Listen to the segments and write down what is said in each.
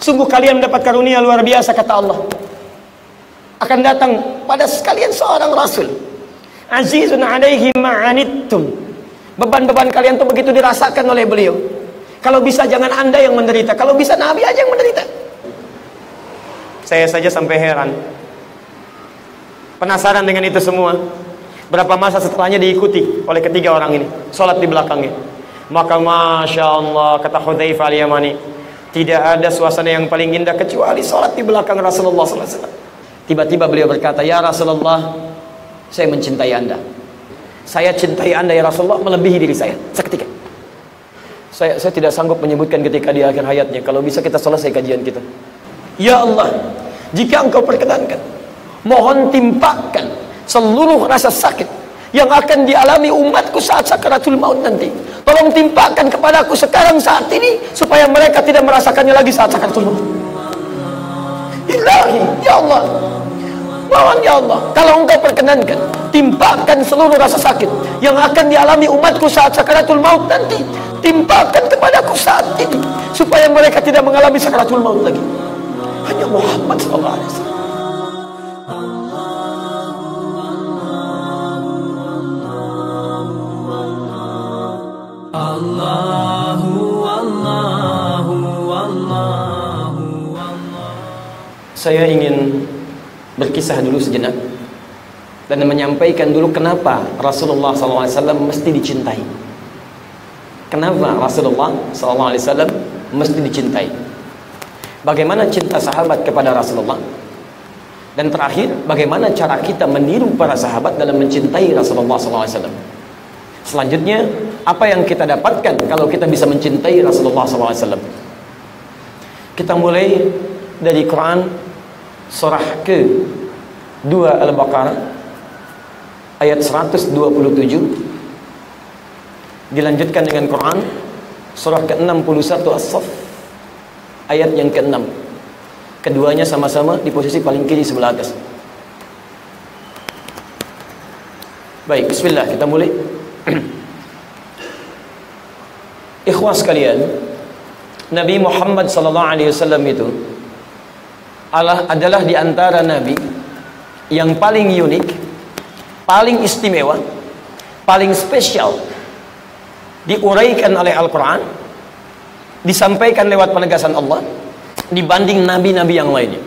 Sungguh kalian mendapat karunia luar biasa, kata Allah. Akan datang pada sekalian seorang Rasul, azizun alaihi ma'anittum. Beban-beban kalian tuh begitu dirasakan oleh beliau. Kalau bisa jangan anda yang menderita, kalau bisa Nabi aja yang menderita. Saya saja sampai heran, penasaran dengan itu semua. Berapa masa setelahnya diikuti oleh ketiga orang ini, sholat di belakangnya. Maka Masya Allah, kata Hudzaifah al-Yamani, tidak ada suasana yang paling indah kecuali sholat di belakang Rasulullah SAW. Tiba-tiba beliau berkata, ya Rasulullah, saya mencintai anda. Saya cintai anda ya Rasulullah melebihi diri saya. Seketika saya tidak sanggup menyebutkan ketika di akhir hayatnya. Kalau bisa kita selesai kajian kita. Ya Allah, jika engkau perkenankan, mohon timpakan seluruh rasa sakit yang akan dialami umatku saat sakaratul maut nanti. Tolong timpakan kepadaku sekarang saat ini, supaya mereka tidak merasakannya lagi saat sakaratul maut. Ilahi, ya Allah, mohon ya Allah, kalau engkau perkenankan, timpakan seluruh rasa sakit yang akan dialami umatku saat sakaratul maut nanti. Timpakan kepadaku saat ini, supaya mereka tidak mengalami sakaratul maut lagi. Hanya Muhammad sallallahu alaihi wasallam. Saya ingin berkisah dulu sejenak dan menyampaikan dulu kenapa Rasulullah SAW mesti dicintai. Kenapa Rasulullah SAW mesti dicintai? Bagaimana cinta sahabat kepada Rasulullah? Dan terakhir, bagaimana cara kita meniru para sahabat dalam mencintai Rasulullah SAW? Selanjutnya, apa yang kita dapatkan kalau kita bisa mencintai Rasulullah SAW? Kita mulai dari Quran surah ke-2 Al-Baqarah ayat 127, dilanjutkan dengan Quran surah ke-61 As-Saff ayat yang ke-6. Keduanya sama-sama di posisi paling kiri sebelah atas. Baik, bismillah, kita mulai. Ikhwas sekalian, Nabi Muhammad SAW itu adalah di antara nabi yang paling unik, paling istimewa, paling spesial, diuraikan oleh Al-Quran, disampaikan lewat penegasan Allah dibanding nabi-nabi yang lainnya.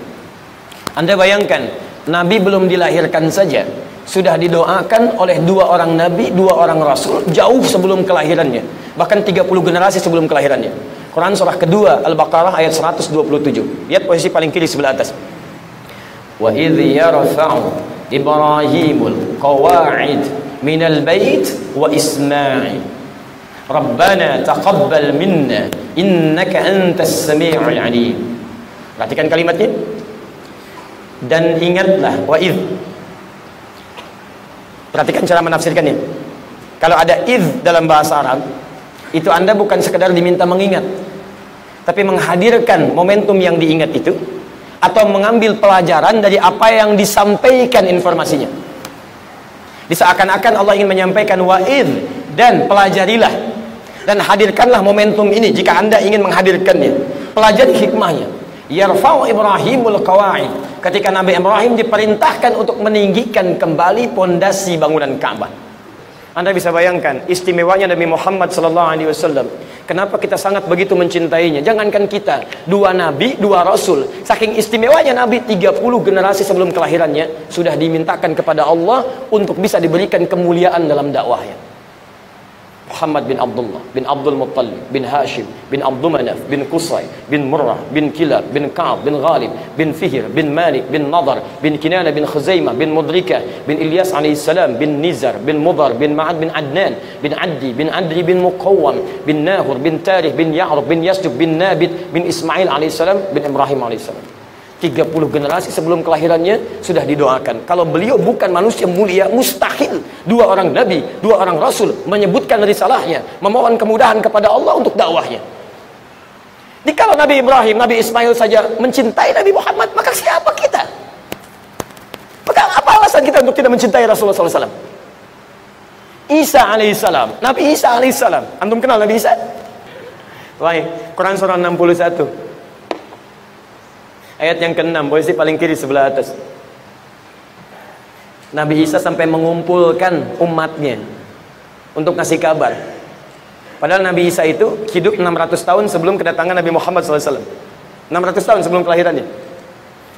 Anda bayangkan, nabi belum dilahirkan saja sudah didoakan oleh dua orang nabi, dua orang rasul jauh sebelum kelahirannya, bahkan 30 generasi sebelum kelahirannya. Quran surah kedua Al-Baqarah ayat 127. Lihat posisi paling kiri sebelah atas. Wa idh yarfa'u Ibrahimul qawa'id minal bait wa Ismail Rabbana taqabbal minna innaka antas sami'ul alim. Perhatikan kalimatnya. Dan ingatlah, wa idh. Perhatikan cara menafsirkannya. Kalau ada idh dalam bahasa Arab, itu Anda bukan sekedar diminta mengingat, tapi menghadirkan momentum yang diingat itu, atau mengambil pelajaran dari apa yang disampaikan informasinya. Diseakan-akan Allah ingin menyampaikan wa'idh, dan pelajarilah dan hadirkanlah momentum ini jika Anda ingin menghadirkannya. Pelajari hikmahnya. Yarfa'u Ibrahimul qawa'id, ketika Nabi Ibrahim diperintahkan untuk meninggikan kembali pondasi bangunan Ka'bah. Anda bisa bayangkan istimewanya Nabi Muhammad SAW. Kenapa kita sangat begitu mencintainya? Jangankan kita, dua nabi, dua rasul. Saking istimewanya Nabi, 30 generasi sebelum kelahirannya sudah dimintakan kepada Allah untuk bisa diberikan kemuliaan dalam dakwahnya. Muhammad bin Abdullah, bin Abdul Muttalib, bin Hashim, bin Abdul Manaf, bin Qusay, bin Murrah, bin Kilab, bin Ka'ab, bin Ghalib, bin Fihr, bin Malik, bin Nadar, bin Kinana, bin Khuzaimah, bin Mudrikah, bin Ilyas alaihissalam, bin Nizar, bin Mudar, bin Ma'ad, bin Adnan, bin Addi, bin Adri, bin Muqawwam, bin Nahur, bin Tarikh, bin Ya'rub, bin Yasjub, bin Nabit, bin Ismail alaihissalam, bin Ibrahim alaihissalam. 30 generasi sebelum kelahirannya sudah didoakan. Kalau beliau bukan manusia mulia, mustahil dua orang nabi, dua orang rasul menyebutkan risalahnya, memohon kemudahan kepada Allah untuk dakwahnya. Jadi kalau Nabi Ibrahim, Nabi Ismail saja mencintai Nabi Muhammad, maka siapa kita? Maka apa alasan kita untuk tidak mencintai Rasulullah SAW? Isa alaihissalam, Nabi Isa alaihissalam. Antum kenal Nabi Isa? Baik, Quran surah 61. Ayat yang ke-6, posisi paling kiri sebelah atas. Nabi Isa sampai mengumpulkan umatnya untuk ngasih kabar. Padahal Nabi Isa itu hidup 600 tahun sebelum kedatangan Nabi Muhammad SAW. 600 tahun sebelum kelahirannya.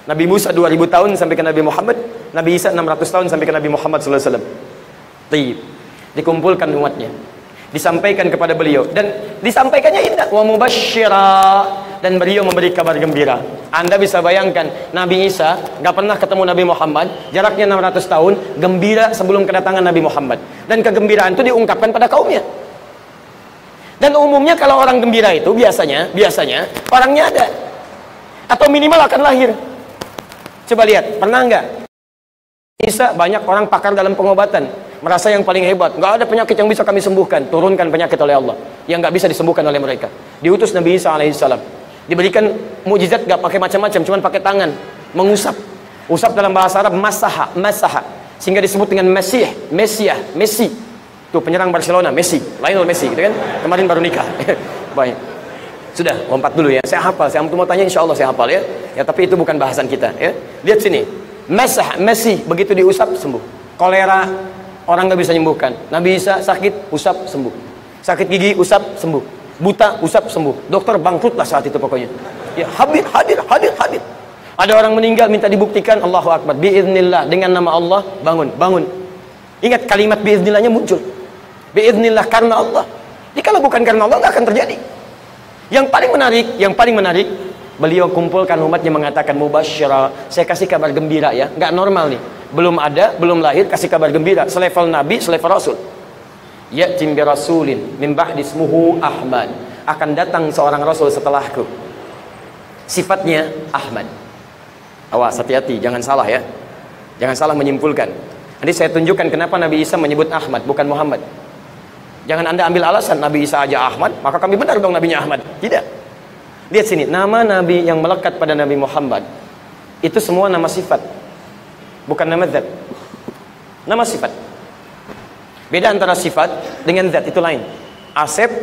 Nabi Musa 2000 tahun sampai ke Nabi Muhammad. Nabi Isa 600 tahun sampai ke Nabi Muhammad SAW. Dikumpulkan umatnya, disampaikan kepada beliau, dan disampaikannya indah, wa mubasysyira, dan beliau memberi kabar gembira. Anda bisa bayangkan, Nabi Isa gak pernah ketemu Nabi Muhammad, jaraknya 600 tahun, gembira sebelum kedatangan Nabi Muhammad, dan kegembiraan itu diungkapkan pada kaumnya. Dan umumnya kalau orang gembira itu biasanya orangnya ada, atau minimal akan lahir. Coba lihat, pernah nggak Isa banyak orang pakar dalam pengobatan, merasa yang paling hebat, nggak ada penyakit yang bisa kami sembuhkan, turunkan penyakit oleh Allah yang nggak bisa disembuhkan oleh mereka. Diutus Nabi Isa alaihissalam, diberikan mukjizat nggak pakai macam-macam, cuman pakai tangan, mengusap. Usap dalam bahasa Arab masaha, sehingga disebut dengan Messi. Tuh penyerang Barcelona, Lionel Messi, gitu kan? Kemarin baru nikah. Baik, sudah, lompat dulu ya. Saya hafal, saya mau tanya, insya Allah saya hafal ya. Ya, tapi itu bukan bahasan kita ya. Lihat sini, Messi, begitu diusap sembuh. Kolera orang nggak bisa menyembuhkan. Nabi Isa sakit, usap sembuh. Sakit gigi, usap sembuh. Buta, usap sembuh. Dokter bangkrutlah saat itu pokoknya. Ya, hadir. Ada orang meninggal minta dibuktikan, Allahu Akbar, biiznillah, dengan nama Allah, bangun. Ingat kalimat biiznillahnya muncul. Biiznillah, karena Allah. Jadi kalau bukan karena Allah nggak akan terjadi. Yang paling menarik, beliau kumpulkan umatnya mengatakan mubasysyira, saya kasih kabar gembira ya. Nggak normal nih. Belum lahir kasih kabar gembira, selevel nabi, selevel rasul. Ya'tim bi rasulin min ba'di ismuhu Ahmad. Akan datang seorang rasul setelahku. Sifatnya Ahmad. Awas, hati-hati, jangan salah ya. Jangan salah menyimpulkan. Nanti saya tunjukkan kenapa Nabi Isa menyebut Ahmad bukan Muhammad. Jangan Anda ambil alasan Nabi Isa aja Ahmad, maka kami benar dong nabinya Ahmad. Tidak. Lihat sini, nama nabi yang melekat pada Nabi Muhammad itu semua nama sifat, bukan nama zat. Nama sifat. Beda antara sifat dengan zat itu lain. Asep,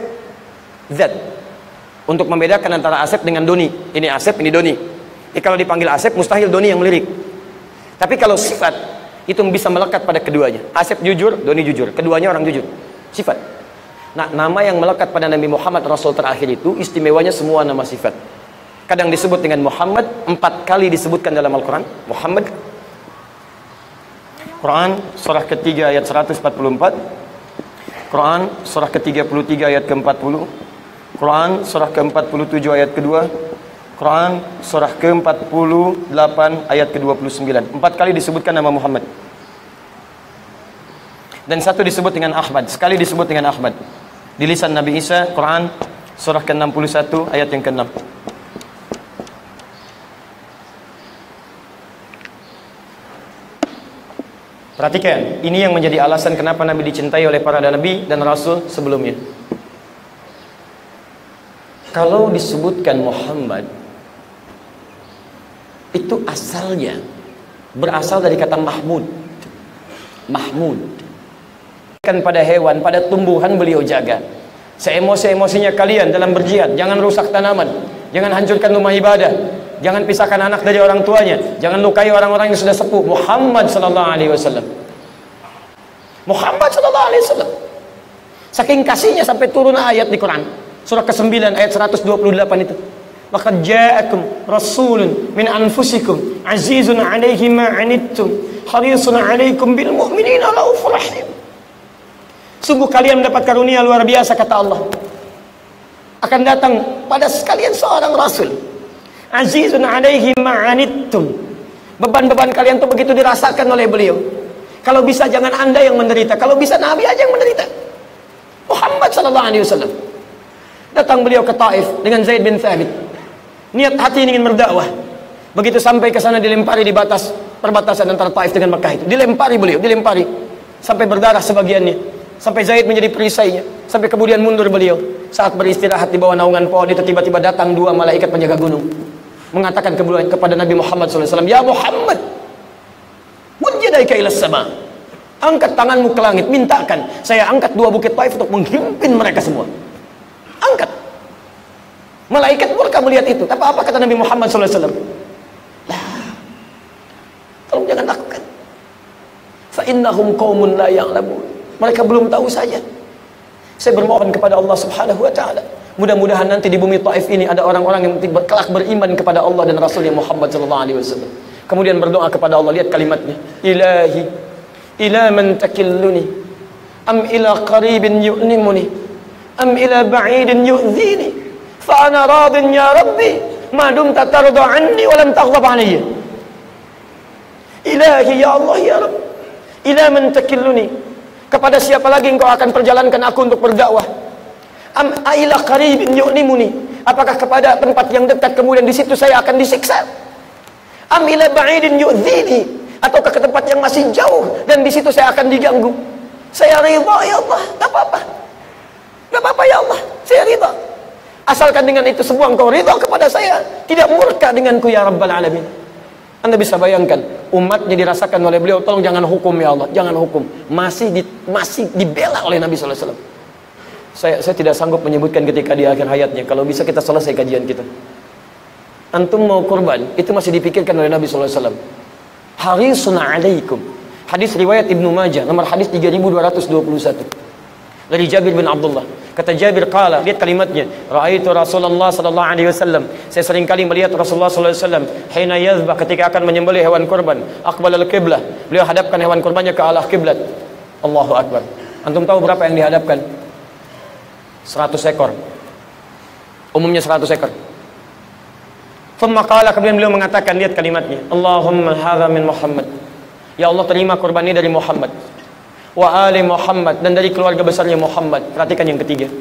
zat. Untuk membedakan antara Asep dengan Doni. Ini Asep, ini Doni. Jadi kalau dipanggil Asep, mustahil Doni yang melirik. Tapi kalau sifat, itu bisa melekat pada keduanya. Asep jujur, Doni jujur. Keduanya orang jujur. Sifat. Nah, nama yang melekat pada Nabi Muhammad Rasul terakhir itu istimewanya semua nama sifat. Kadang disebut dengan Muhammad, 4 kali disebutkan dalam Al-Quran. Muhammad. Quran surah ketiga ayat 144. Quran surah ke-33 ayat ke-40. Quran surah ke-47 ayat kedua. Quran surah ke-48 ayat ke-29. 4 kali disebutkan nama Muhammad. Dan 1 disebut dengan Ahmad. Sekali disebut dengan Ahmad. Di lisan Nabi Isa, Quran surah ke-61 ayat yang ke-6. Perhatikan, ini yang menjadi alasan kenapa Nabi dicintai oleh para nabi dan rasul sebelumnya. Kalau disebutkan Muhammad, itu asalnya berasal dari kata Mahmud. Kan pada hewan, pada tumbuhan beliau jaga. Seemosi-emosinya kalian dalam berjihad, jangan rusak tanaman, jangan hancurkan rumah ibadah, jangan pisahkan anak dari orang tuanya, jangan lukai orang-orang yang sudah sepuh. Muhammad sallallahu alaihi wasallam. Muhammad sallallahu alaihi wasallam. Saking kasihnya sampai turun ayat di Quran, surah ke-9 ayat 128 itu. Laqad ja'akum rasulun min anfusikum azizun 'alaihi ma 'anittum harisun 'alaikum bil mu'minina raufur rahim. Sungguh kalian mendapat karunia luar biasa, kata Allah. Akan datang pada sekalian seorang rasul. Azizun 'alaihi ma 'anittum. Beban-beban kalian tuh begitu dirasakan oleh beliau. Kalau bisa jangan Anda yang menderita, kalau bisa Nabi aja yang menderita. Muhammad sallallahu alaihi wasallam. Datang beliau ke Taif dengan Zaid bin Thabit. Niat hati ingin berdakwah. Begitu sampai ke sana dilempari di batas perbatasan antara Taif dengan Mekah itu. Dilempari sampai berdarah sebagiannya. Sampai Zaid menjadi perisainya. Sampai kemudian mundur beliau. Saat beristirahat di bawah naungan pohon itu, tiba-tiba datang 2 malaikat penjaga gunung. Mengatakan kepada Nabi Muhammad SAW, Ya Muhammad, mujjadaika ilas sama. Angkat tanganmu ke langit, mintakan. Saya angkat 2 bukit Taif untuk menghimpin mereka semua. Angkat. Malaikat murka melihat itu. Apa kata Nabi Muhammad SAW? innahum qaumun la ya'lamun. Mereka belum tahu saja. Saya bermohon kepada Allah Subhanahu wa taala, mudah-mudahan nanti di bumi Taif ini ada orang-orang yang kelak beriman kepada Allah dan Rasulnya Muhammad sallallahu alaihi wasallam. Kemudian berdoa kepada Allah, lihat kalimatnya, ilahi ila man takilluni am ila qaribin yu'nimuni am ila ba'idin yu'dhini fa ana radin ya rabbi ma dumta tarda anni wa lam taghdab alayya. Ilahi ya Allah ya Rabb, ila man takilluni, kepada siapa lagi engkau akan perjalankan aku untuk berdakwah? Am ila qaribin yu'nimuni, apakah kepada tempat yang dekat kemudian di situ saya akan disiksa? Am ila ba'idin yu'dhini, ataukah ke tempat yang masih jauh dan di situ saya akan diganggu? Saya ridha ya Allah, enggak apa-apa. Enggak apa-apa ya Allah, saya ridha. Asalkan dengan itu semua engkau ridha kepada saya, tidak murka denganku ya Rabbal alamin. Anda bisa bayangkan umatnya dirasakan oleh beliau, tolong jangan hukum ya Allah, jangan hukum. Masih dibela oleh Nabi sallallahu alaihi wasallam. Saya tidak sanggup menyebutkan ketika di akhir hayatnya, kalau bisa kita selesai kajian kita. Antum mau kurban, itu masih dipikirkan oleh Nabi sallallahu alaihi wasallam. Harisun alaikum. Hadis riwayat Ibnu Majah, nomor hadis 3221. Dari Jabir bin Abdullah. Kata Jabir qala, lihat kalimatnya, raaitu Rasulullah sallallahu alaihi wasallam, saya sering kali melihat Rasulullah sallallahu alaihi wasallam hina yazbah, ketika akan menyembelih hewan kurban, aqbala al-qiblah, beliau hadapkan hewan kurbannya ke arah kiblat. Allahu akbar. Antum tahu berapa yang dihadapkan? 100 ekor. Umumnya 100 ekor. Thumma qala, kemudian beliau mengatakan, lihat kalimatnya, Allahumma hadza min Muhammad. Ya Allah, terima kurban ini dari Muhammad. Wa ali Muhammad, dan dari keluarga besarnya Muhammad. Perhatikan yang ketiga,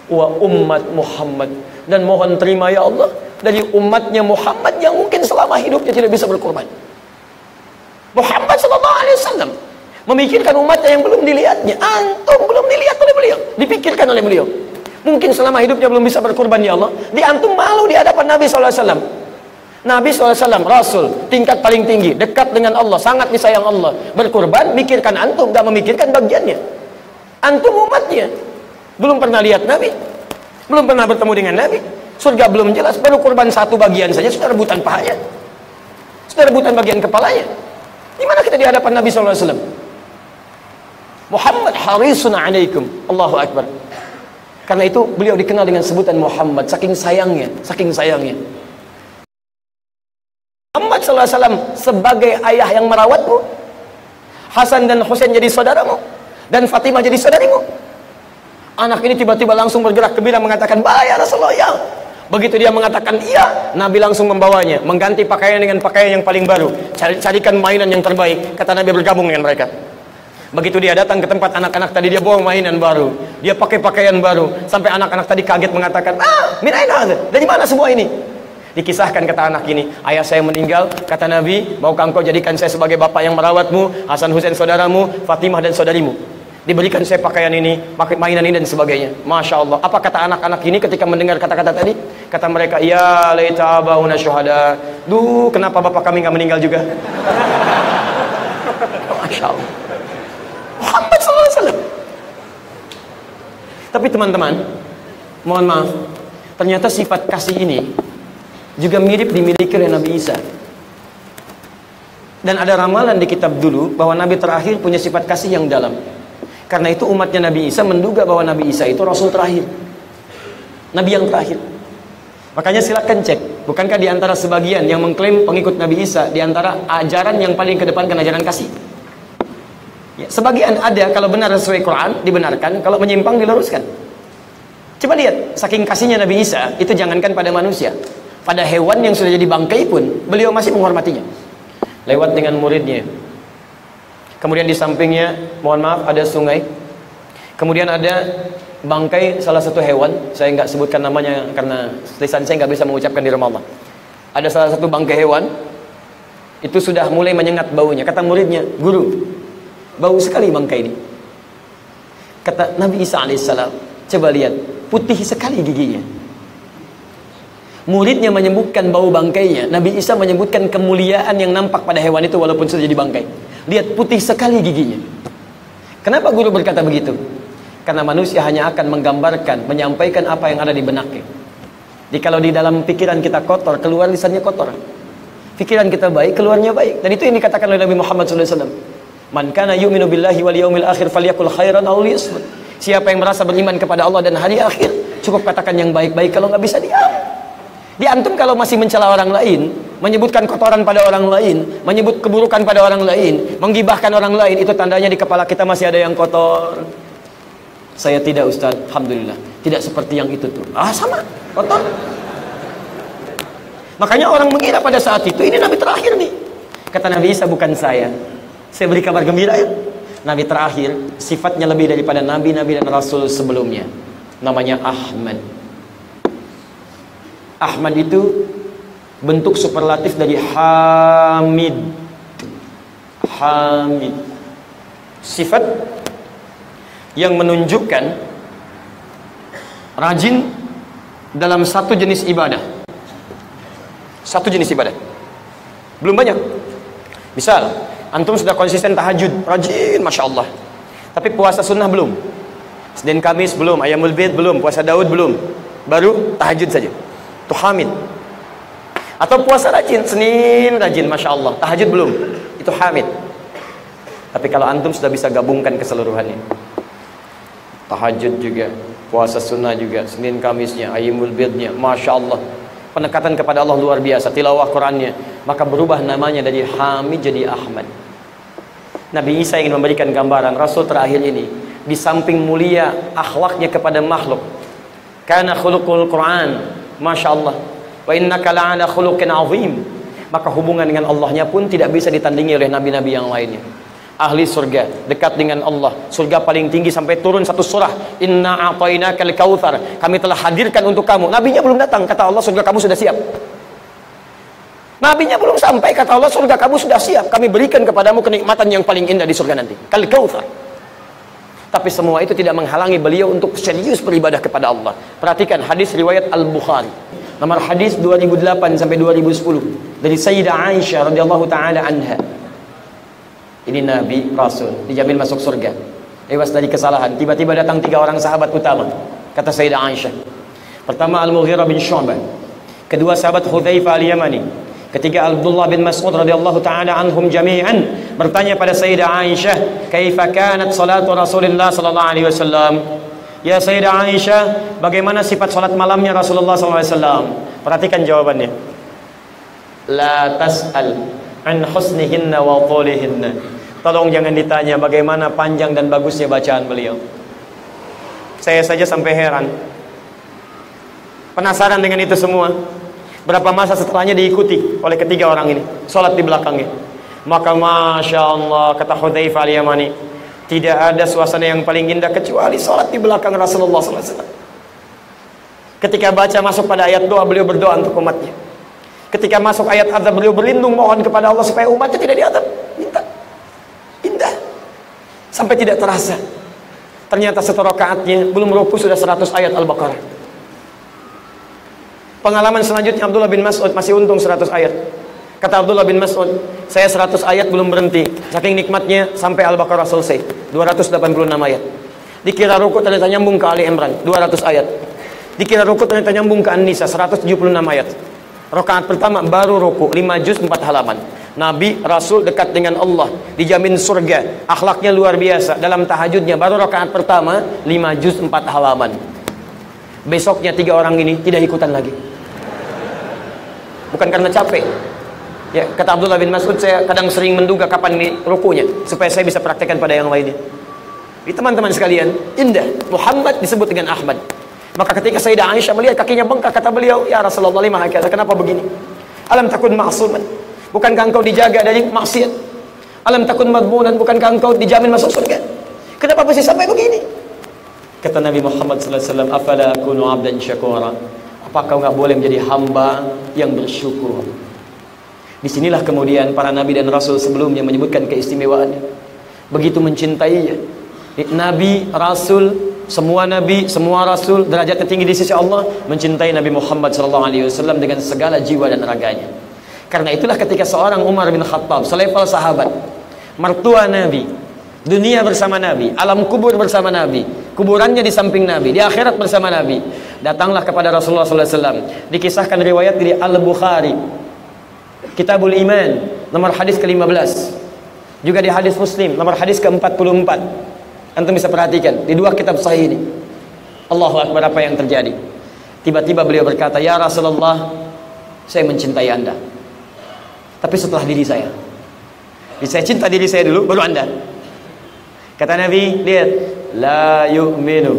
wa ummat Muhammad, dan mohon terima ya Allah dari umatnya Muhammad yang mungkin selama hidupnya tidak bisa berkorban. Muhammad sallallahu alaihi wasallam memikirkan umatnya yang belum dilihatnya. Antum belum dilihat oleh beliau, dipikirkan oleh beliau. Mungkin selama hidupnya belum bisa berkorban ya Allah, di antum malu di hadapan Nabi sallallahu alaihi wasallam. Nabi SAW, Rasul, tingkat paling tinggi, dekat dengan Allah, sangat disayang Allah. Berkurban, mikirkan antum, gak memikirkan bagiannya. Antum umatnya, belum pernah lihat Nabi, belum pernah bertemu dengan Nabi, surga belum jelas, baru kurban satu bagian saja, sudah rebutan pahanya, sudah rebutan bagian kepalanya. Gimana kita di hadapan Nabi SAW? Muhammad harisun alaikum. Allahu Akbar. Karena itu beliau dikenal dengan sebutan Muhammad, saking sayangnya, saking sayangnya. Muhammad SAW sebagai ayah yang merawatmu, Hasan dan Husain jadi saudaramu, dan Fatimah jadi saudarimu. Anak ini tiba-tiba langsung bergerak ke Bilal mengatakan, "Bahaya Rasulullah ya." Begitu dia mengatakan iya, Nabi langsung membawanya, mengganti pakaian dengan pakaian yang paling baru, carikan mainan yang terbaik. Kata Nabi, bergabung dengan mereka. Begitu dia datang ke tempat anak-anak tadi, dia bawa mainan baru, dia pakai pakaian baru, sampai anak-anak tadi kaget mengatakan, min aina hadza? Dari mana semua ini? Dikisahkan kata anak ini, ayah saya meninggal, kata Nabi, maukah engkau jadikan saya sebagai bapak yang merawatmu, Hasan Husain saudaramu, Fatimah dan saudarimu. Diberikan saya pakaian ini, mainan ini dan sebagainya. Masya Allah. Apa kata anak-anak ini ketika mendengar kata-kata tadi? Kata mereka, ya laita abauna syuhada. Duh, kenapa bapak kami nggak meninggal juga? Masya Allah. Muhammad SAW. Tapi teman-teman, mohon maaf, ternyata sifat kasih ini juga mirip dimiliki oleh Nabi Isa. Dan ada ramalan di kitab dulu bahwa Nabi terakhir punya sifat kasih yang dalam. Karena itu umatnya Nabi Isa menduga bahwa Nabi Isa itu Rasul terakhir, Nabi yang terakhir. Makanya silakan cek, bukankah di antara sebagian yang mengklaim pengikut Nabi Isa, di antara ajaran yang paling kedepankan ajaran kasih? Ya, sebagian ada, kalau benar sesuai Quran dibenarkan, kalau menyimpang diluruskan. Coba lihat, saking kasihnya Nabi Isa, itu jangankan pada manusia, pada hewan yang sudah jadi bangkai pun beliau masih menghormatinya. Lewat dengan muridnya. Kemudian di sampingnya, mohon maaf, ada sungai. Kemudian ada bangkai salah satu hewan, saya nggak sebutkan namanya karena lisan saya nggak bisa mengucapkan di rumah Allah. Ada salah satu bangkai hewan, itu sudah mulai menyengat baunya. Kata muridnya, guru, bau sekali bangkai ini. Kata Nabi Isa alaihissalam, coba lihat, putih sekali giginya. Muridnya menyebutkan bau bangkainya, Nabi Isa menyebutkan kemuliaan yang nampak pada hewan itu walaupun sudah jadi bangkai. Lihat, putih sekali giginya. Kenapa guru berkata begitu? Karena manusia hanya akan menggambarkan, menyampaikan apa yang ada di benaknya. Jadi kalau di dalam pikiran kita kotor, keluar lisannya kotor. Pikiran kita baik, keluarnya baik. Dan itu yang dikatakan oleh Nabi Muhammad SAW. Man kana yu'minu billahi wal yaumil akhir falyakul khairan aw liyasmut. Siapa yang merasa beriman kepada Allah dan hari akhir, cukup katakan yang baik-baik, kalau nggak bisa diam. Di antum kalau masih mencela orang lain, menyebutkan kotoran pada orang lain, menyebut keburukan pada orang lain, menggibahkan orang lain, itu tandanya di kepala kita masih ada yang kotor. Saya tidak, Ustaz, alhamdulillah, tidak seperti yang itu tuh. Sama, kotor. Makanya orang mengira pada saat itu ini nabi terakhir nih. Kata Nabi Isa, bukan saya beri kabar gembira ya. Nabi terakhir, sifatnya lebih daripada nabi-nabi dan rasul sebelumnya. Namanya Ahmad. Ahmad itu bentuk superlatif dari Hamid. Hamid. Sifat yang menunjukkan rajin dalam satu jenis ibadah. Satu jenis ibadah. Belum banyak. Misal, antum sudah konsisten tahajud, rajin, Masya Allah. Tapi puasa sunnah belum. Senin Kamis belum, Ayamul Bid belum, puasa Daud belum. Baru tahajud saja. Itu Hamid. Atau puasa rajin, Senin rajin, Masya Allah. Tahajud belum. Itu Hamid. Tapi kalau antum sudah bisa gabungkan keseluruhannya. Tahajud juga, puasa sunnah juga, Senin Kamisnya, Ayamul Bidnya, Masya Allah. Pendekatan kepada Allah luar biasa, tilawah Qurannya, maka berubah namanya dari Hamid jadi Ahmad. Nabi Isa ingin memberikan gambaran Rasul terakhir ini, di samping mulia akhlaknya kepada makhluk, kana khuluqul Quran, Masya Allah, wa innaka la'ala khuluqin azim, maka hubungan dengan Allahnya pun tidak bisa ditandingi oleh nabi-nabi yang lainnya. Ahli surga, dekat dengan Allah, surga paling tinggi sampai turun satu surah, inna a'tainakal kautsar, kami telah hadirkan untuk kamu. Nabinya belum datang, kata Allah, surga kamu sudah siap. Nabinya belum sampai, kata Allah, surga kamu sudah siap, kami berikan kepadamu kenikmatan yang paling indah di surga nanti, kal kautsar. Tapi semua itu tidak menghalangi beliau untuk serius beribadah kepada Allah. Perhatikan hadis riwayat Al-Bukhari, nomor hadis 2008 sampai 2010 dari Sayyidah Aisyah radhiyallahu taala anha. Ini Nabi, Rasul, dijamin masuk surga, bebas dari kesalahan. Tiba-tiba datang 3 orang sahabat utama, kata Sayyidah Aisyah. Pertama Al-Mughirah bin Syu'bah, kedua sahabat Hudzaifah Al-Yamani, ketiga Abdullah bin Mas'ud radhiyallahu taala anhum jami'an, bertanya pada Sayyidah Aisyah, "Kaifa kanat salatu Rasulillah sallallahu alaihi wasallam?" Ya Sayyidah Aisyah, bagaimana sifat salat malamnya Rasulullah sallallahu alaihi wasallam? Perhatikan jawabannya. La tas'al an husnihinna wa qulihinna. Tolong jangan ditanya bagaimana panjang dan bagusnya bacaan beliau. Saya saja sampai heran, penasaran dengan itu semua. Berapa masa setelahnya diikuti oleh ketiga orang ini, sholat di belakangnya. Maka Masya Allah, kata Hudzaifah Al-Yamani, tidak ada suasana yang paling indah kecuali sholat di belakang Rasulullah SAW. Ketika baca masuk pada ayat doa, beliau berdoa untuk umatnya. Ketika masuk ayat azab, beliau berlindung mohon kepada Allah supaya umatnya tidak diazab. Minta. Indah. Sampai tidak terasa. Ternyata satu rakaatnya belum ruku sudah 100 ayat Al-Baqarah. Pengalaman selanjutnya Abdullah bin Mas'ud, masih untung 100 ayat. Kata Abdullah bin Mas'ud, saya 100 ayat belum berhenti. Saking nikmatnya sampai Al-Baqarah selesai. 286 ayat. Dikira ruku ternyata nyambung ke Ali Imran, 200 ayat. Dikira ruku ternyata nyambung ke An-Nisa, 176 ayat. Rakaat pertama baru ruku, 5 juz 4 halaman. Nabi, Rasul dekat dengan Allah, dijamin surga, akhlaknya luar biasa. Dalam tahajudnya baru rakaat pertama 5 juz 4 halaman. Besoknya 3 orang ini tidak ikutan lagi. Bukan karena capek. Ya, kata Abdullah bin Mas'ud, saya kadang sering menduga kapan ini rukunya supaya saya bisa praktekkan pada yang lainnya. Di teman-teman sekalian, indah. Muhammad disebut dengan Ahmad. Maka ketika Sayyidah Aisyah melihat kakinya bengkak, kata beliau, ya Rasulullah, lima hakata, kenapa begini? Alam takun ma'suman, bukankah engkau dijaga dari maksiat? Alam takun madmunan, bukankah engkau dijamin masuk surga? Kenapa mesti sampai begini? Kata Nabi Muhammad SAW, afala akunu abdan syakura, apakah enggak boleh menjadi hamba yang bersyukur? Disinilah kemudian para Nabi dan Rasul sebelumnya menyebutkan keistimewaannya. Begitu mencintainya. Nabi, Rasul, semua Nabi, semua Rasul, derajat tertinggi di sisi Allah, mencintai Nabi Muhammad SAW dengan segala jiwa dan raganya. Karena itulah ketika seorang Umar bin Khattab, selevel sahabat, mertua Nabi, dunia bersama Nabi, alam kubur bersama Nabi, kuburannya di samping Nabi, di akhirat bersama Nabi, datanglah kepada Rasulullah SAW. Dikisahkan riwayat dari Al-Bukhari, Kitabul Iman, nomor hadis ke-15. Juga di hadis Muslim, nomor hadis ke-44. Antum bisa perhatikan di dua kitab sahih ini. Allahu Akbar, apa yang terjadi? Tiba-tiba beliau berkata, "Ya Rasulullah, saya mencintai Anda. Tapi setelah diri saya. Jadi saya cinta diri saya dulu, baru Anda." Kata Nabi, lihat, "La yu'minu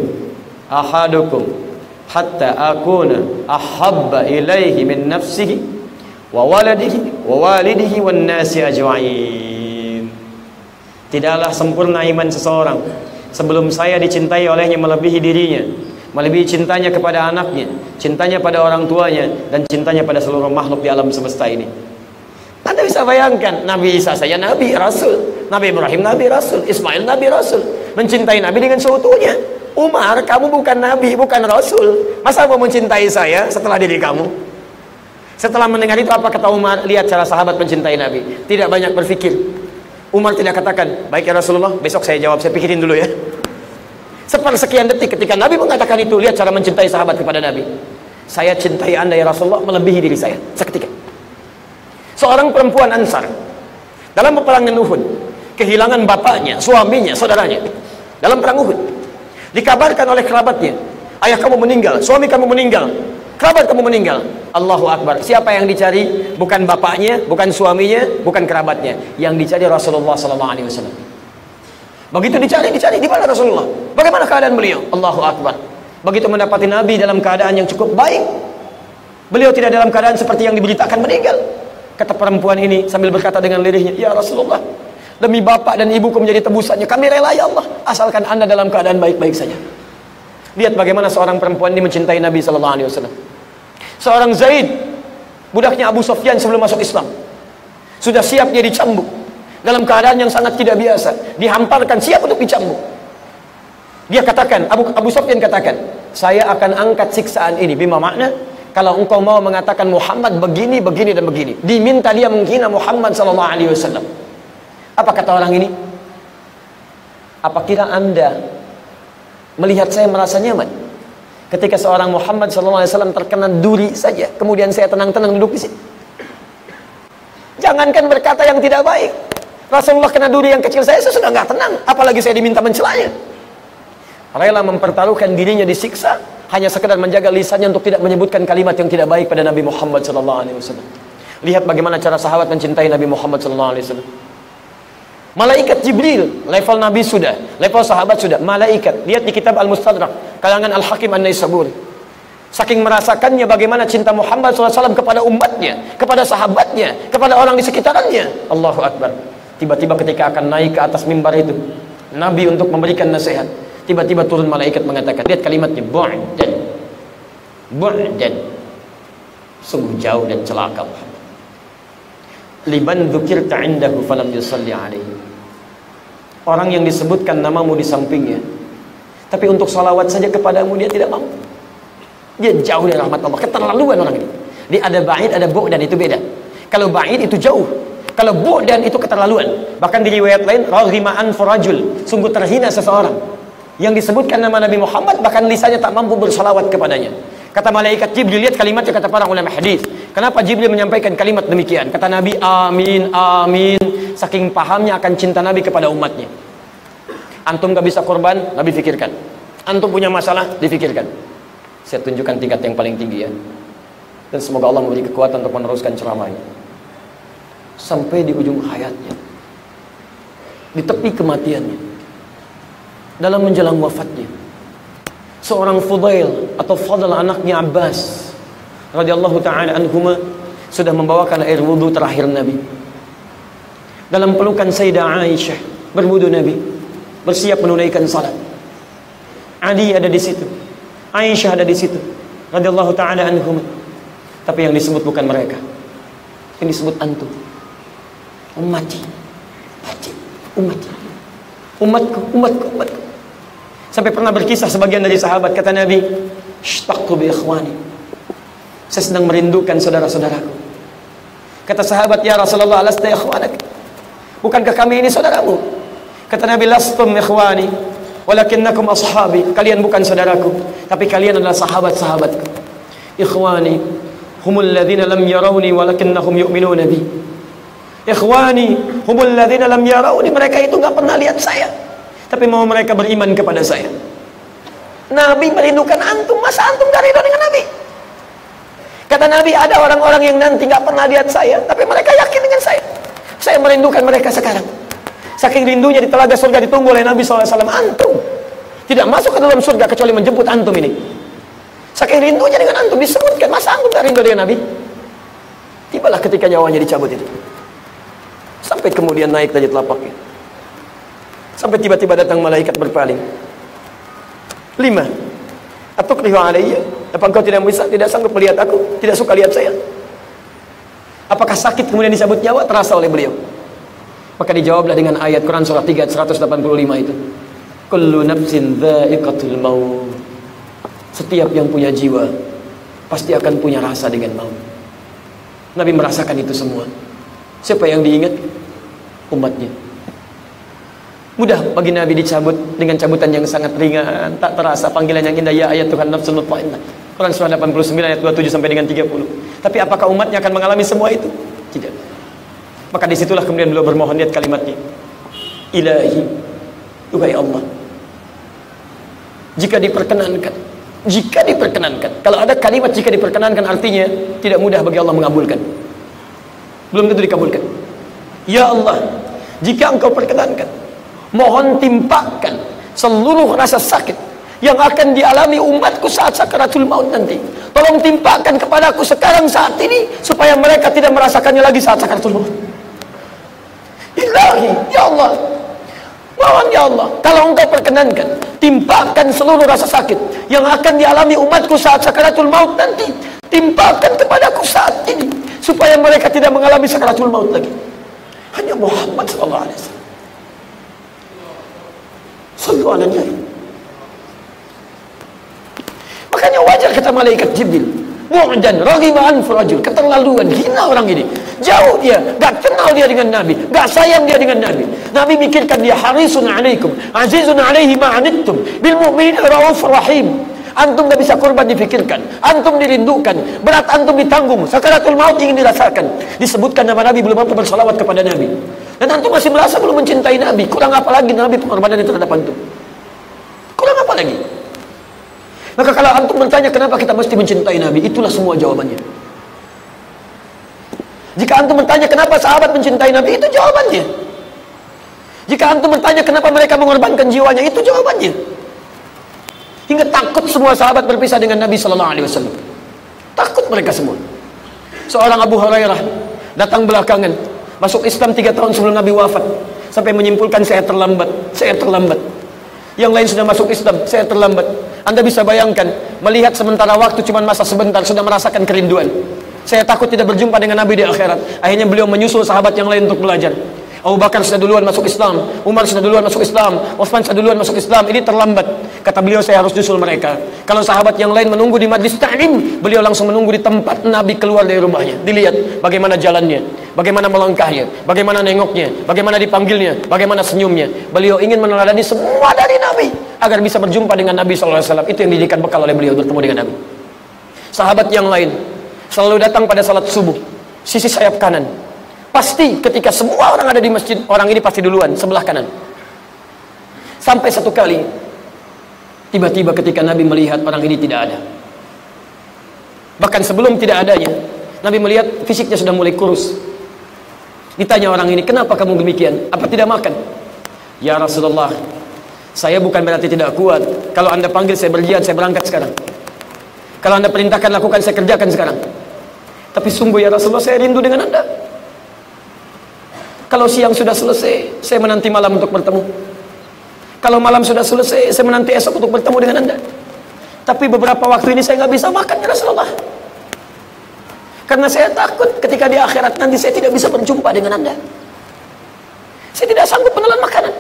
ahadukum hatta akuna ahabba ilaihi min nafsihi wa walidihi wan nasi ajma'in." Tidaklah sempurna iman seseorang sebelum saya dicintai olehnya melebihi dirinya, melebihi cintanya kepada anaknya, cintanya pada orang tuanya, dan cintanya pada seluruh makhluk di alam semesta ini. Anda bisa bayangkan, Nabi Isa saja Nabi, Rasul, Nabi Ibrahim Nabi, Rasul, Ismail Nabi, Rasul, mencintai Nabi dengan seutuhnya. Umar, kamu bukan Nabi, bukan Rasul, masa mau mencintai saya setelah diri kamu? Setelah mendengar itu, apa kata Umar? Lihat cara sahabat mencintai Nabi, tidak banyak berpikir. Umar tidak katakan, "Baik ya Rasulullah, besok saya jawab, saya pikirin dulu ya." Sepersekian detik ketika Nabi mengatakan itu, lihat cara mencintai sahabat kepada Nabi. "Saya cintai Anda ya Rasulullah melebihi diri saya." Seketika. Seorang perempuan Ansar dalam peperangan Uhud kehilangan bapaknya, suaminya, saudaranya dalam perang Uhud. Dikabarkan oleh kerabatnya, "Ayah kamu meninggal, suami kamu meninggal, kerabat kamu meninggal." Allahu Akbar. Siapa yang dicari? Bukan bapaknya, bukan suaminya, bukan kerabatnya. Yang dicari Rasulullah SAW. Begitu dicari, di mana Rasulullah? Bagaimana keadaan beliau? Allahu Akbar. Begitu mendapati Nabi dalam keadaan yang cukup baik, beliau tidak dalam keadaan seperti yang diberitakan meninggal. Kata perempuan ini sambil berkata dengan lirihnya, "Ya Rasulullah, demi bapak dan ibuku menjadi tebusannya, kami rela ya Allah, asalkan Anda dalam keadaan baik-baik saja." Lihat bagaimana seorang perempuan ini mencintai Nabi SAW. Seorang Zaid, budaknya Abu Sufyan sebelum masuk Islam, sudah siap dia dicambuk dalam keadaan yang sangat tidak biasa, dihamparkan, siap untuk dicambuk. Dia katakan, Abu Sufyan katakan, "Saya akan angkat siksaan ini." Bima makna, kalau engkau mau mengatakan Muhammad begini, begini, dan begini. Diminta dia menghina Muhammad SAW. Apa kata orang ini? "Apa kira Anda melihat saya merasa nyaman ketika seorang Muhammad SAW terkena duri saja, kemudian saya tenang-tenang duduk di sini? Jangankan berkata yang tidak baik, Rasulullah kena duri yang kecil saya sudah nggak tenang, apalagi saya diminta mencelanya." Rela mempertaruhkan dirinya disiksa hanya sekedar menjaga lisannya untuk tidak menyebutkan kalimat yang tidak baik pada Nabi Muhammad SAW. Lihat bagaimana cara sahabat mencintai Nabi Muhammad SAW. Malaikat Jibril, level Nabi sudah, level sahabat sudah. Malaikat, lihat di kitab Al-Mustadrak kalangan Al-Hakim An-Naisaburi, saking merasakannya bagaimana cinta Muhammad SAW kepada umatnya, kepada sahabatnya, kepada orang di sekitarnya. Allahu Akbar. Tiba-tiba ketika akan naik ke atas mimbar itu, Nabi untuk memberikan nasihat, tiba-tiba turun malaikat mengatakan, lihat kalimatnya, "Bu'dan, bu'dan," sungguh jauh dan celaka Muhammad. "Liman dzukirta 'indahu falam yusalli 'alaihi." Orang yang disebutkan namamu di sampingnya, tapi untuk salawat saja kepadamu dia tidak mampu. Dia jauh dari rahmat Allah. Keterlaluan orang ini. Dia ada ba'id, ada bu'dan, itu beda. Kalau ba'id itu jauh, kalau bu'dan itu keterlaluan. Bahkan di riwayat lain, raghima anfu rajul, sungguh terhina seseorang yang disebutkan nama Nabi Muhammad, bahkan lisannya tak mampu bersalawat kepadanya. Kata malaikat Jibril, lihat kalimatnya, kata para ulama hadis. Kenapa Jibril menyampaikan kalimat demikian? Kata Nabi, "Amin, amin." Saking pahamnya akan cinta Nabi kepada umatnya. Antum gak bisa korban, Nabi fikirkan. Antum punya masalah, difikirkan. Saya tunjukkan tingkat yang paling tinggi ya. Dan semoga Allah memberi kekuatan untuk meneruskan ceramahnya sampai di ujung hayatnya, di tepi kematiannya, dalam menjelang wafatnya, seorang Fudail atau Fadl anaknya Abbas radhiyallahu ta'ala anhuma sudah membawakan air wudhu terakhir Nabi. Dalam pelukan Sayyidah Aisyah berwudhu Nabi, bersiap menunaikan salat. Ali ada di situ, Aisyah ada di situ radhiyallahu ta'ala anhuma. Tapi yang disebut bukan mereka, yang disebut antum, ummati, ummati, umatku, umatku, umatku. Sampai pernah berkisah sebagian dari sahabat, kata Nabi, "Ishtaqtu bi ikhwani." Saya sedang merindukan saudara-saudaraku. Kata sahabat, "Ya Rasulullah, lasta ikhwanak?" Bukankah kami ini saudaramu? Kata Nabi, "Lastum ikhwani, walakinnakum ashabi." Kalian bukan saudaraku, tapi kalian adalah sahabat-sahabatku. Ikhwani humul ladzina lam yarawni walakinnahum yu'minuna bi. Ikhwani humul ladzina lam yarawni, mereka itu nggak pernah lihat saya, tapi mau mereka beriman kepada saya. Nabi merindukan antum, masa antum gak ridho dengan Nabi? Kata Nabi, ada orang-orang yang nanti gak pernah lihat saya, tapi mereka yakin dengan saya. Saya merindukan mereka sekarang. Saking rindunya di telaga surga ditunggu oleh Nabi SAW. Antum tidak masuk ke dalam surga kecuali menjemput antum ini. Saking rindunya dengan antum disebutkan, masa antum gak rindu dengan Nabi? Tibalah ketika nyawanya dicabut itu. Sampai kemudian naik dari telapaknya. Sampai tiba-tiba datang malaikat berpaling. 5. Atukrihu alayya, apa engkau tidak sanggup melihat aku, tidak suka lihat saya? Apakah sakit kemudian dicabut nyawa? Terasa oleh beliau. Maka dijawablah dengan ayat Quran surah 3 185 itu. Kullu nafsin dha'iqatul maut. Setiap yang punya jiwa pasti akan punya rasa dengan maut. Nabi merasakan itu semua. Siapa yang diingat? Umatnya. Mudah bagi Nabi dicabut dengan cabutan yang sangat ringan, tak terasa panggilan yang indah, ya ayat Tuhan nafsul mutmainnah. Quran surah 89 ayat 27 sampai dengan 30. Tapi apakah umatnya akan mengalami semua itu? Tidak. Maka disitulah kemudian beliau bermohon, lihat kalimatnya. Ilahi, Tuhai Allah, jika diperkenankan. Kalau ada kalimat jika diperkenankan, artinya tidak mudah bagi Allah mengabulkan. Belum tentu dikabulkan. Ya Allah, jika engkau perkenankan, mohon timpakan seluruh rasa sakit yang akan dialami umatku saat sakaratul maut nanti. Tolong timpakan kepadaku sekarang saat ini, supaya mereka tidak merasakannya lagi saat sakaratul maut. Ilahi, ya Allah, mohon ya Allah, kalau engkau perkenankan, timpakan seluruh rasa sakit yang akan dialami umatku saat sakaratul maut nanti. Timpakan kepadaku saat ini, supaya mereka tidak mengalami sakaratul maut lagi. Hanya Muhammad sallallahu alaihi wasallam. Sallu ala Nabi. Makanya wajar kata malaikat Jibril, mu'dan raghiba anfu rajul, keterlaluan, hina orang ini, jauh dia, gak kenal dia dengan Nabi, gak sayang dia dengan Nabi. Nabi mikirkan dia harisun alaikum azizun alaihi ma'anittum bil mu'minina raufur rahim. Antum gak bisa korban dipikirkan, antum dirindukan, berat antum ditanggung, sakaratul maut ingin dirasakan. Disebutkan nama Nabi, belum mampu bersalawat kepada Nabi, dan antum masih merasa belum mencintai Nabi. Kurang apa lagi Nabi pengorbanannya terhadap antum? Kurang apa lagi? Maka kalau antum bertanya kenapa kita mesti mencintai Nabi, itulah semua jawabannya. Jika antum bertanya kenapa sahabat mencintai Nabi, itu jawabannya. Jika antum bertanya kenapa mereka mengorbankan jiwanya, itu jawabannya. Hingga takut semua sahabat berpisah dengan Nabi sallallahu alaihi wasallam. Takut mereka semua. Seorang Abu Hurairah datang belakangan, masuk Islam 3 tahun sebelum Nabi wafat, sampai menyimpulkan saya terlambat. Yang lain sudah masuk Islam, saya terlambat. Anda bisa bayangkan, melihat sementara waktu cuma masa sebentar, sudah merasakan kerinduan. Saya takut tidak berjumpa dengan Nabi di akhirat. Akhirnya beliau menyusul sahabat yang lain untuk belajar. Abu Bakar sudah duluan masuk Islam, Umar sudah duluan masuk Islam, Utsman sudah duluan masuk Islam. Ini terlambat. Kata beliau, saya harus nyusul mereka. Kalau sahabat yang lain menunggu di majlis ta'lim, beliau langsung menunggu di tempat Nabi keluar dari rumahnya. Dilihat bagaimana jalannya, bagaimana melangkahnya, bagaimana nengoknya, bagaimana dipanggilnya, bagaimana senyumnya. Beliau ingin meneladani semua dari Nabi agar bisa berjumpa dengan Nabi SAW. Itu yang dijadikan bekal oleh beliau bertemu dengan Nabi. Sahabat yang lain selalu datang pada salat subuh, sisi sayap kanan. Pasti ketika semua orang ada di masjid, orang ini pasti duluan sebelah kanan. Sampai satu kali, tiba-tiba ketika Nabi melihat orang ini tidak ada. Bahkan sebelum tidak adanya, Nabi melihat fisiknya sudah mulai kurus. Ditanya orang ini, kenapa kamu demikian? Apa tidak makan? Ya Rasulullah, saya bukan berarti tidak kuat. Kalau Anda panggil saya berjihad, saya berangkat sekarang. Kalau Anda perintahkan lakukan, saya kerjakan sekarang. Tapi sungguh ya Rasulullah, saya rindu dengan Anda. Kalau siang sudah selesai, saya menanti malam untuk bertemu. Kalau malam sudah selesai, saya menanti esok untuk bertemu dengan Anda. Tapi beberapa waktu ini saya nggak bisa makan ya Rasulullah. Karena saya takut ketika di akhirat nanti saya tidak bisa berjumpa dengan Anda. Saya tidak sanggup menelan makanan.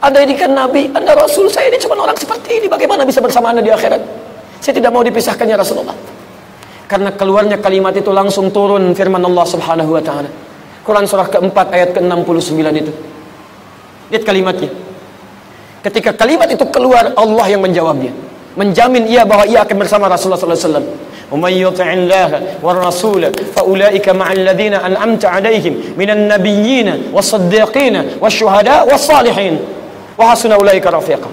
Anda ini kan Nabi, Anda Rasul, saya ini cuma orang seperti ini. Bagaimana bisa bersama Anda di akhirat? Saya tidak mau dipisahkan ya Rasulullah. Karena keluarnya kalimat itu langsung turun firman Allah Subhanahu wa taala. Quran surah keempat ayat ke-69 itu. Lihat kalimatnya. Ketika kalimat itu keluar, Allah yang menjawabnya. Menjamin ia bahwa ia akan bersama Rasulullah SAW. wa may yuti'illaha war rasul fa ulaika ma'al ladzina an'amta 'alaihim minan nabiyyin was-siddiqin wasyuhada was-salihin wa hasuna ulaika rafiqa.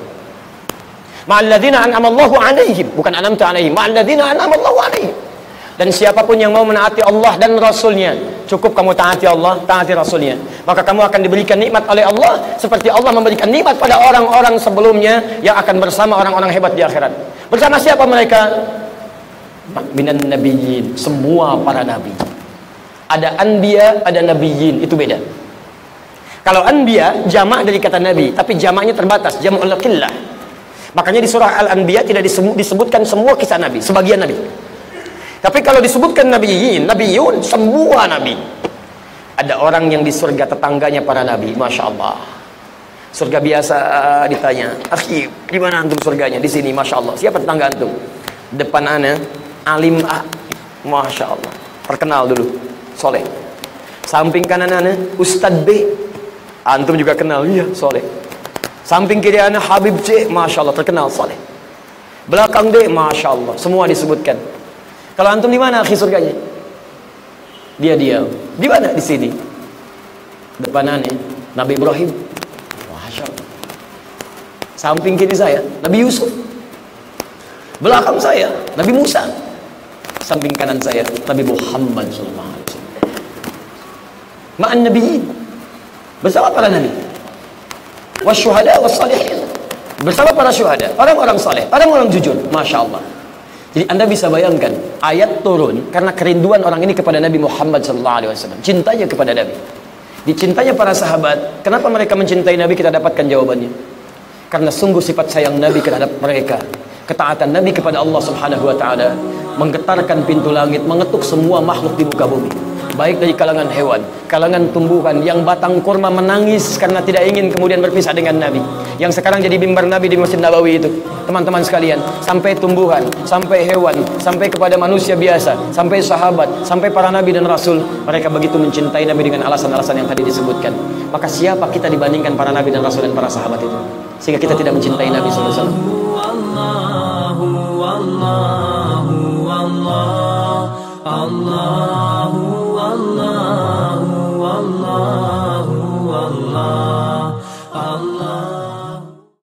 Ma'al ladzina an'ama Allahu 'alaihim, bukan an'amta 'alaihim, ma'al ladzina an'ama Allahu 'alaihim. Dan siapapun yang mau menaati Allah dan Rasulnya, cukup kamu taati Allah, taati Rasulnya, maka kamu akan diberikan nikmat oleh Allah seperti Allah memberikan nikmat pada orang-orang sebelumnya yang akan bersama orang-orang hebat di akhirat. Bersama siapa mereka? Minan nabiyyin, semua para nabi. Ada anbiya, ada nabiyyin, itu beda. Kalau anbiya jamak dari kata nabi, tapi jamaknya terbatas, jam'ul qillah. Makanya di surah Al-Anbiya tidak disebutkan semua kisah nabi, sebagian nabi. Tapi kalau disebutkan nabiyyin, nabiyun, semua nabi. Ada orang yang di surga tetangganya para nabi, masya Allah. Surga biasa ditanya, akhi, di mana antum surganya? Di sini, masya Allah. Siapa tetangga antum? Depan ana, alim A, masya Allah. Terkenal dulu, soleh. Samping kanan ana, Ustadz B, antum juga kenal, iya, soleh. Samping kiri ana, Habib C, masya Allah, terkenal, soleh. Belakang D, masya Allah, semua disebutkan. Kalau antum di mana akhi surganya? Dia diam. Di mana? Di sini. Depan aneh Nabi Ibrahim. Masya Allah. Samping kiri saya Nabi Yusuf. Belakang saya Nabi Musa. Samping kanan saya Nabi Muhammad sallallahu alaihi wasallam. Ma'an nabiyyin, bersama para nabi. Wasyuhada wassalihin, bersama para syuhada, orang-orang saleh, orang-orang jujur. Masya Allah. Jadi Anda bisa bayangkan, ayat turun karena kerinduan orang ini kepada Nabi Muhammad SAW, cintanya kepada Nabi, dicintanya para sahabat. Kenapa mereka mencintai Nabi? Kita dapatkan jawabannya. Karena sungguh sifat sayang Nabi terhadap mereka, ketaatan Nabi kepada Allah Subhanahu Wa Taala menggetarkan pintu langit, mengetuk semua makhluk di muka bumi, baik dari kalangan hewan, kalangan tumbuhan. Yang batang kurma menangis karena tidak ingin kemudian berpisah dengan Nabi, yang sekarang jadi mimbar Nabi di Masjid Nabawi itu, teman-teman sekalian, sampai tumbuhan, sampai hewan, sampai kepada manusia biasa, sampai sahabat, sampai para Nabi dan Rasul, mereka begitu mencintai Nabi dengan alasan-alasan yang tadi disebutkan. Maka siapa kita dibandingkan para Nabi dan Rasul dan para sahabat itu, sehingga kita tidak mencintai Nabi SAW? Allah